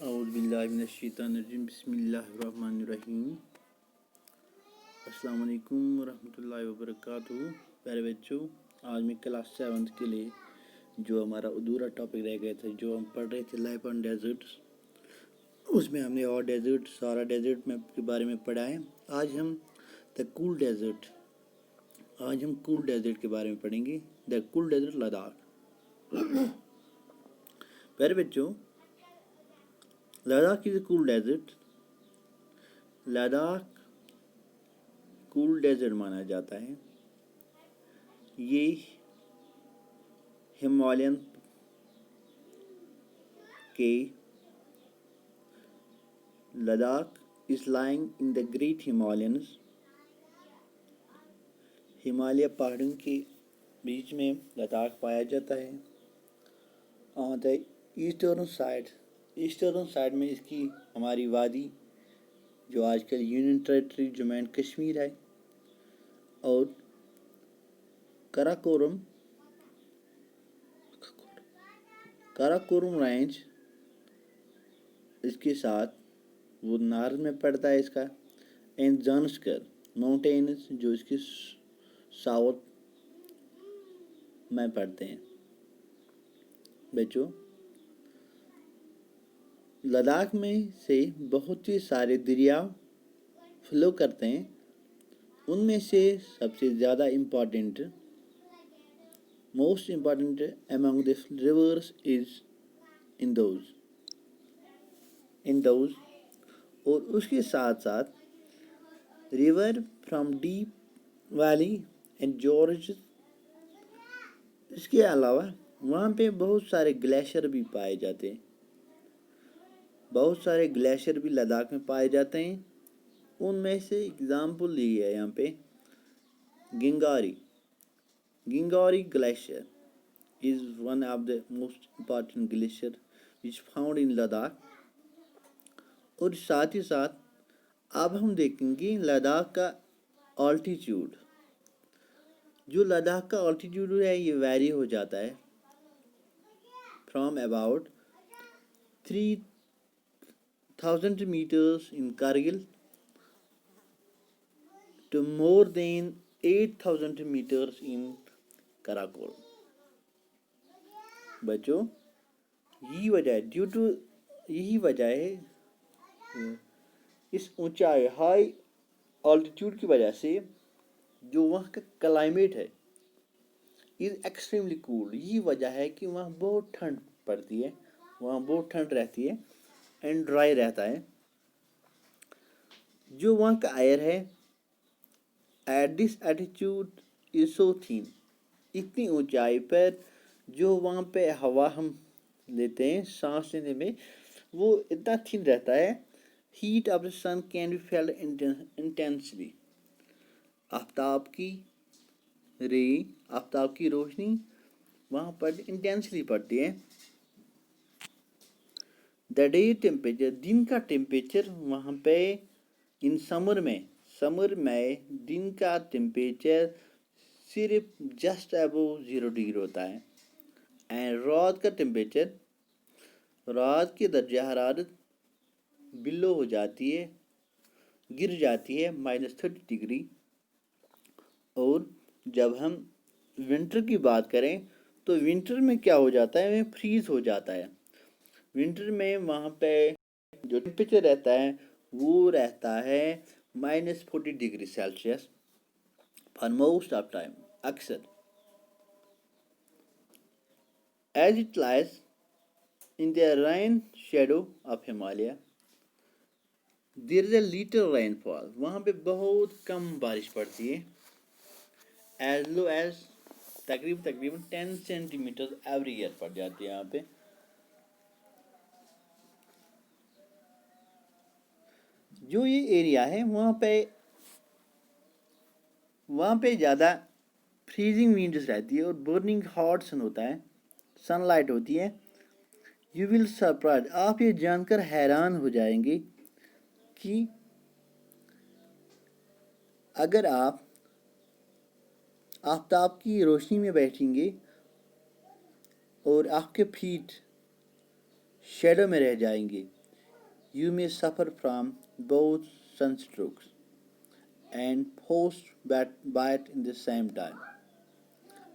اعوذ باللہ من الشیطان الرجیم بسم اللہ الرحمن الرحیم السلام علیکم ورحمۃ اللہ وبرکاتہ۔ پیارے بچوں، آج میں کلاس 7 کے لیے جو ہمارا ادھورا ٹاپک رہ گیا تھا، جو ہم پڑھ رہے تھے لائف آن ڈیزرٹس، اس میں ہم نے اور ڈیزرٹ سارا ڈیزرٹ میں کے بارے میں پڑھا ہے۔ آج ہم کول ڈیزرٹ کے بارے میں پڑھیں گے، دا کول ڈیزرٹ لداخ۔ پیارے بچوں، Ladakh is a cold desert. Ladakh cold desert مانا جاتا ہے۔ یہ ہمالین کے Ladakh is lying in the great Himalayas, Himalaya پہاڑوں کے بیچ میں لداخ پایا جاتا ہے۔ آن دا ایسٹرن سائڈ میں اس کی ہماری وادی جو آج کل union territory Jammu and Kashmir ہے، اور کراکورم رینج اس کے ساتھ وہ نارتھ میں پڑتا ہے اس کا، اینڈ زانسکر ماؤنٹینز جو اس کے ساؤتھ میں پڑتے ہیں۔ بچوں، لداخ میں سے بہت ہی سارے دریا فلو کرتے ہیں، ان میں سے سب سے زیادہ most important among the rivers is Indus، اور اس کے ساتھ ساتھ river from deep valley and gorge. اس کے علاوہ وہاں پہ بہت سارے گلیشیئر بھی پائے جاتے ہیں، بہت سارے گلیشیئر بھی لداخ میں پائے جاتے ہیں۔ ان میں سے اگزامپل لی ہے یہاں پہ گنگوری glacier is one of the most important glacier which found in Ladakh. اور ساتھ ہی ساتھ اب ہم دیکھیں گے لداخ کا آلٹیٹیوڈ۔ جو لداخ کا آلٹیٹیوڈ ہے یہ ویری ہو جاتا ہے from about 3000 meters in Kargil to more than 8000 meters in کراکورم۔ بچوں، یہی وجہ ہے اس اونچائی ہائی آلٹیٹیوڈ کی وجہ سے جو وہاں کا کلائمیٹ ہے از ایکسٹریملی کول۔ یہی وجہ ہے کہ وہاں بہت ٹھنڈ پڑتی ہے، وہاں بہت ٹھنڈ رہتی ہے اینڈ ڈرائی رہتا ہے۔ جو وہاں کا ایئر ہے ایٹ دس ایٹیٹیوڈ از سو تھن، اتنی اونچائی پر جو وہاں پہ ہوا ہم لیتے ہیں سانس لینے میں وہ اتنا تھن رہتا ہے۔ Heat of the sun can be felt intensely, آفتاب کی روشنی وہاں پر انٹینسلی پڑتی ہے۔ دا ڈے ٹیمپریچر، دن کا ٹیمپریچر وہاں پہ ان سمر میں دن کا ٹیمپریچر صرف جسٹ ابو 0 ڈگری ہوتا ہے، اینڈ رات کا ٹیمپریچر، رات کی درجہ حرارت بلو ہو جاتی ہے، گر جاتی ہے -30 ڈگری۔ اور جب ہم ونٹر کی بات کریں تو ونٹر میں کیا ہو جاتا ہے، فریز ہو جاتا ہے۔ ونٹر میں وہاں پہ جو ٹیمپریچر رہتا ہے وہ رہتا ہے -40 degree Celsius for most of time, اکثر۔ As it lies in the rain shadow of Himalaya there is a little rainfall، وہاں پہ بہت کم بارش پڑتی ہے، as low as تقریباً 10 سینٹی میٹر ایوری ایئر پڑ جاتی ہے یہاں پہ۔ جو یہ ایریا ہے وہاں پہ زیادہ فریزنگ ونڈز رہتی ہے اور برننگ ہاٹ سن ہوتا ہے، سن لائٹ ہوتی ہے۔ یو ول سرپرائز، آپ یہ جان کر حیران ہو جائیں گے کہ اگر آپ آفتاب کی روشنی میں بیٹھیں گے اور آپ کے فیٹ شیڈو میں رہ جائیں گے You may suffer from both sunstrokes and frostbite in the same time.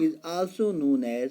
is also known as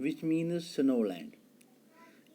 which means snowland.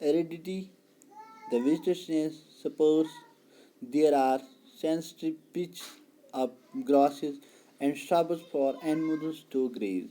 aridity, the vegetation supports there are sensitive pitches of grasses and shrubs for animals to graze.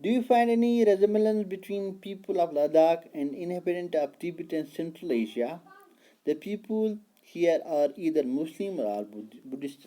Do you find any resemblance between people of Ladakh and inhabitants of Tibet and Central Asia? The people here are either Muslim or Buddhist.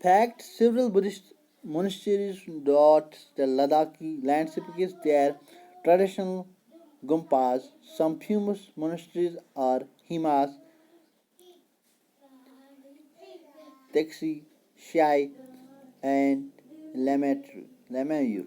Fact, several Buddhist monasteries dot the Ladakhi landscape is their traditional gumpas. Some famous monasteries are Himas, Taxi, Shai and Lamayur.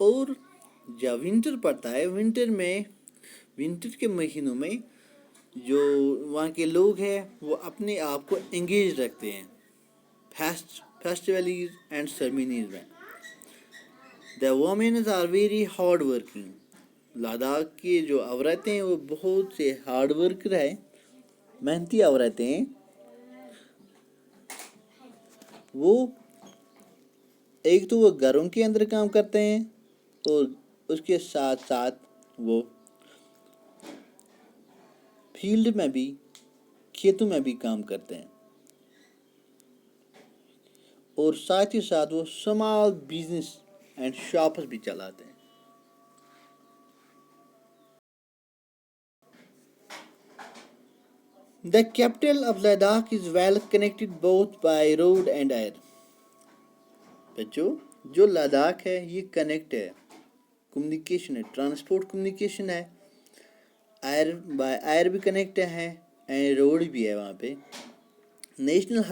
اور جب winter پڑتا ہے winter کے مہینوں میں جو وہاں کے لوگ ہیں وہ اپنے آپ کو انگیج رکھتے ہیں فیسٹیولز اینڈ سرمنیز میں. The womens are very hard working. Ladakh کی جو عورتیں ہیں وہ بہت سے ہارڈ ورکر ہیں، محنتی عورتیں ہیں. وہ ایک تو وہ گھروں کے اندر کام کرتے ہیں اور اس کے ساتھ ساتھ وہ فیلڈ میں بھی، کھیتوں میں بھی کام کرتے ہیں، اور ساتھ ہی ساتھ وہ اسمال بزنس اینڈ شاپس بھی چلاتے ہیں. The capital of Ladakh is well connected both by road and air. بچوں، جو لداخ ہے یہ کنیکٹ ہے، کمیونیکیشن ہے، ٹرانسپورٹ کمیونیکیشن ہے، ایئر بھی کنیکٹ ہے اینڈ روڈ بھی ہے وہاں پہ. National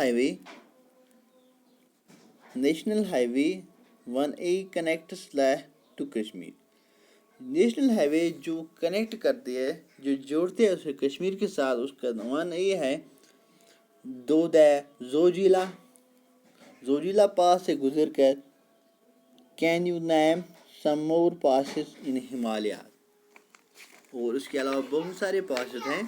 highway 1A connects Leh to Kashmir. National highway جو کنیکٹ کرتی ہے، جو جوڑتے ہیں اسے کشمیر کے ساتھ، اس کا 1A ہے دودھ زوجیلا پاس سے گزر کر can you name some more passes in Himalaya. اور اس کے علاوہ بہت سارے پاسز ہیں.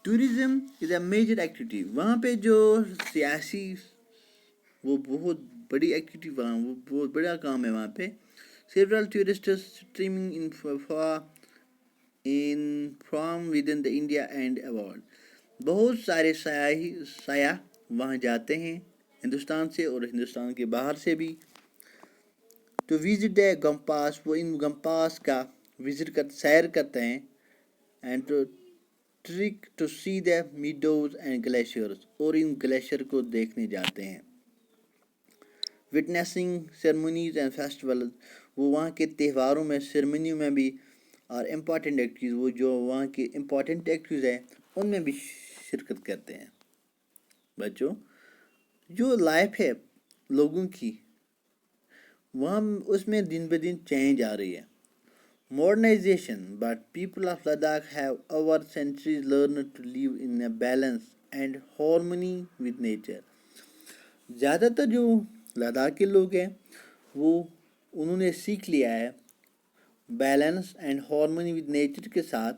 Tourism is a major activity. وہاں پہ جو سیاسی وہ بہت بڑی ایکٹیویٹی، وہاں وہ بہت بڑا کام ہے وہاں پہ. Several tourists streaming in from with in the India and abroad. بہت سارے سیاح وہاں جاتے ہیں ہندوستان سے اور ہندوستان کے باہر سے بھی. ٹو وزٹ دا گمپاس، وہ ان گمپاس کا سیر کرتے ہیں. And trek to see the meadows and glaciers, اور ان گلیشیئر کو دیکھنے جاتے ہیں. وٹنسنگ سیرمونیز اینڈ فیسٹیولز، وہ وہاں کے تہواروں میں، سیرمنیوں میں بھی، اور امپورٹنٹ ایکٹیویٹیز، وہ جو وہاں کی امپورٹنٹ ایکٹیویٹیز ہیں ان میں بھی شرکت کرتے ہیں. بچوں، جو لائف ہے لوگوں کی وہاں اس میں دن بہ دن چینج آ رہی ہے. Modernization, but people of Ladakh have over centuries learned to live in a balance and harmony with nature. زیادہ تر جو لداخ کے لوگ ہیں وہ انہوں نے سیکھ لیا ہے balance and harmony with nature کے ساتھ.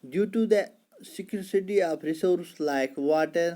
Due to the scarcity of resources like water,